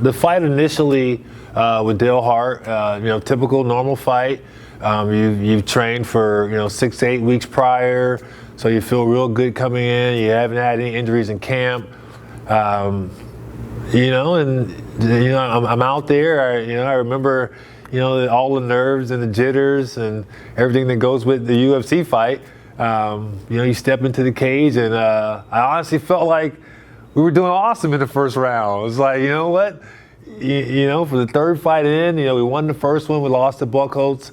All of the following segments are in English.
the fight initially with Dale Hart, typical normal fight. You've trained for 6 to 8 weeks prior, so you feel real good coming in. You haven't had any injuries in camp, I'm out there. I remember all the nerves and the jitters and everything that goes with the UFC fight. You step into the cage, and I honestly felt like we were doing awesome in the first round. It was like, you know what? For the third fight in, we won the first one, we lost to Buckholz.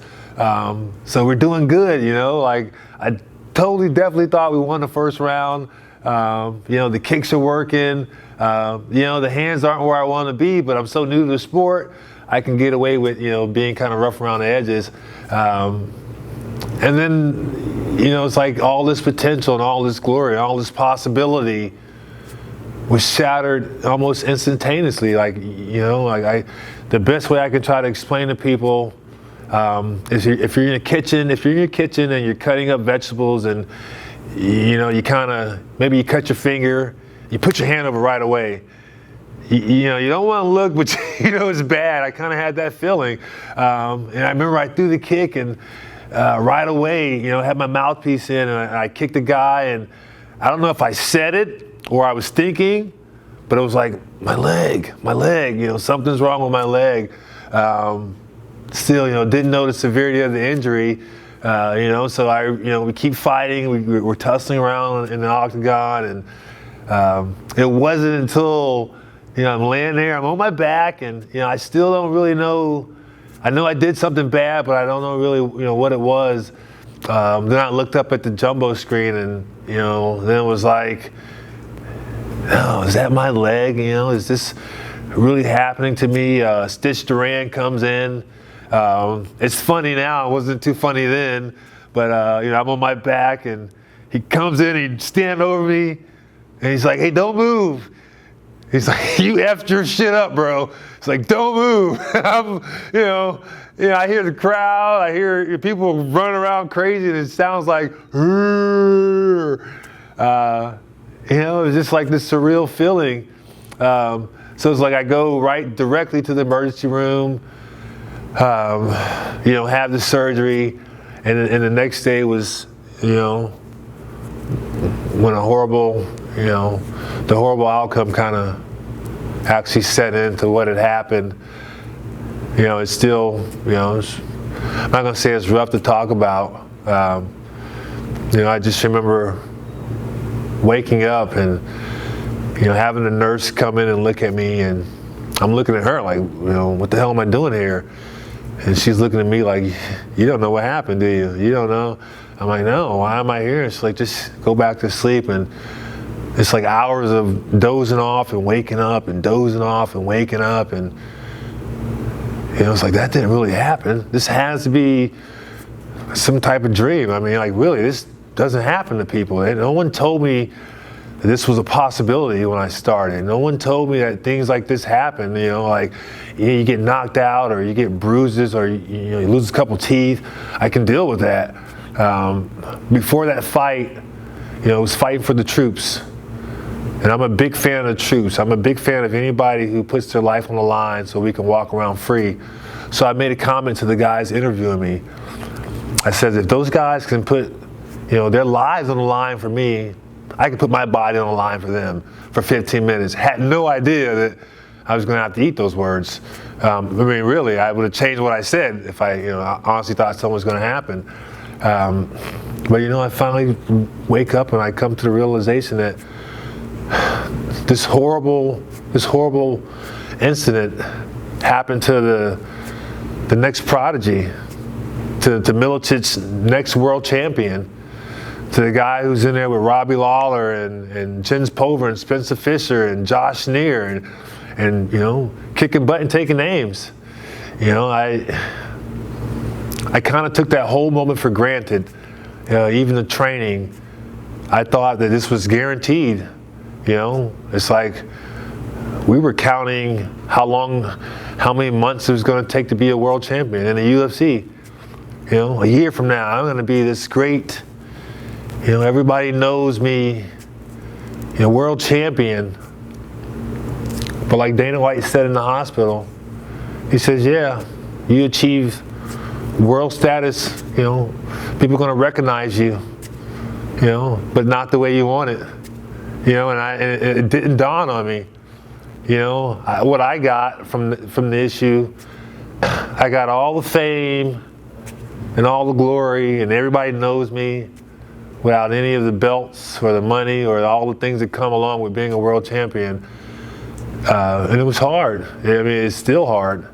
So we're doing good, Like, I definitely thought we won the first round. The kicks are working. The hands aren't where I want to be, but I'm so new to the sport, I can get away with, being kind of rough around the edges. And then, it's like all this potential and all this glory and all this possibility was shattered almost instantaneously. The best way I can try to explain to people is if you're in your kitchen and you're cutting up vegetables and you kind of maybe you cut your finger, you put your hand over right away. You don't want to look, but it's bad. I kind of had that feeling, and I remember I threw the kick and right away, had my mouthpiece in and I kicked the guy, and I don't know if I said it or I was thinking, but it was like, my leg, something's wrong with my leg. Still, didn't know the severity of the injury, so we keep fighting, we're tussling around in the octagon, and it wasn't until, I'm laying there, I'm on my back, and, I still don't really know. I know I did something bad, but I don't know really, what it was. Then I looked up at the jumbo screen, and, then it was like, oh, is that my leg? Is this really happening to me? Stitch Duran comes in. It's funny now. It wasn't too funny then, but I'm on my back, and he comes in. He stand over me, and he's like, "Hey, don't move." He's like, "You effed your shit up, bro." It's like, "Don't move." I'm, I hear the crowd. I hear people running around crazy, and it sounds like, it was just like this surreal feeling. So it's like I go right directly to the emergency room, have the surgery, and the next day was, when a horrible, the horrible outcome kind of actually set into what had happened. It's still, I'm not going to say it's rough to talk about. I just remember waking up and, having the nurse come in and look at me, and I'm looking at her like, what the hell am I doing here? And she's looking at me like, you don't know what happened, do you? You don't know? I'm like, no, why am I here? She's like, just go back to sleep. And it's like hours of dozing off and waking up and dozing off and waking up. And, it's like, that didn't really happen. This has to be some type of dream. I mean, like, really, this doesn't happen to people. And no one told me that this was a possibility when I started. No one told me that things like this happen. You get knocked out, or you get bruises, or you lose a couple teeth. I can deal with that. Before that fight, it was fighting for the troops. And I'm a big fan of the troops. I'm a big fan of anybody who puts their life on the line so we can walk around free. So I made a comment to the guys interviewing me. I said, if those guys can put, their lives on the line for me, I can put my body on the line for them for 15 minutes. Had no idea that I was going to have to eat those words. Really, I would have changed what I said if I honestly thought something was going to happen. But I finally wake up and I come to the realization that this horrible incident happened to the next prodigy, to Milicic's next world champion, to the guy who's in there with Robbie Lawler and Jens Pover and Spencer Fisher and Josh Neer and kicking butt and taking names. I kind of took that whole moment for granted. Even the training, I thought that this was guaranteed. It's like we were counting how many months it was going to take to be a world champion in the UFC. A year from now, I'm going to be this great, everybody knows me, world champion. But like Dana White said in the hospital, he says, yeah, you achieve world status, people are going to recognize you, but not the way you want it. And it didn't dawn on me. What I got from the issue, I got all the fame and all the glory, and everybody knows me without any of the belts or the money or all the things that come along with being a world champion. And it was hard. It's still hard.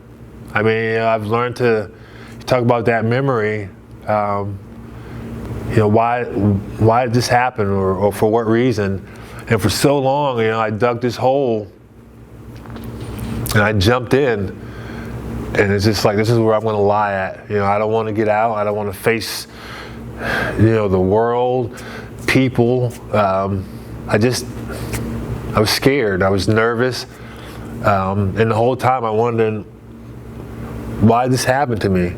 I've learned to talk about that memory. Why did this happen, or for what reason? And for so long, I dug this hole and I jumped in, and it's just like, this is where I'm going to lie at. I don't want to get out. I don't want to face, the world, people. I was scared. I was nervous. And the whole time I'm wondering, why this happened to me?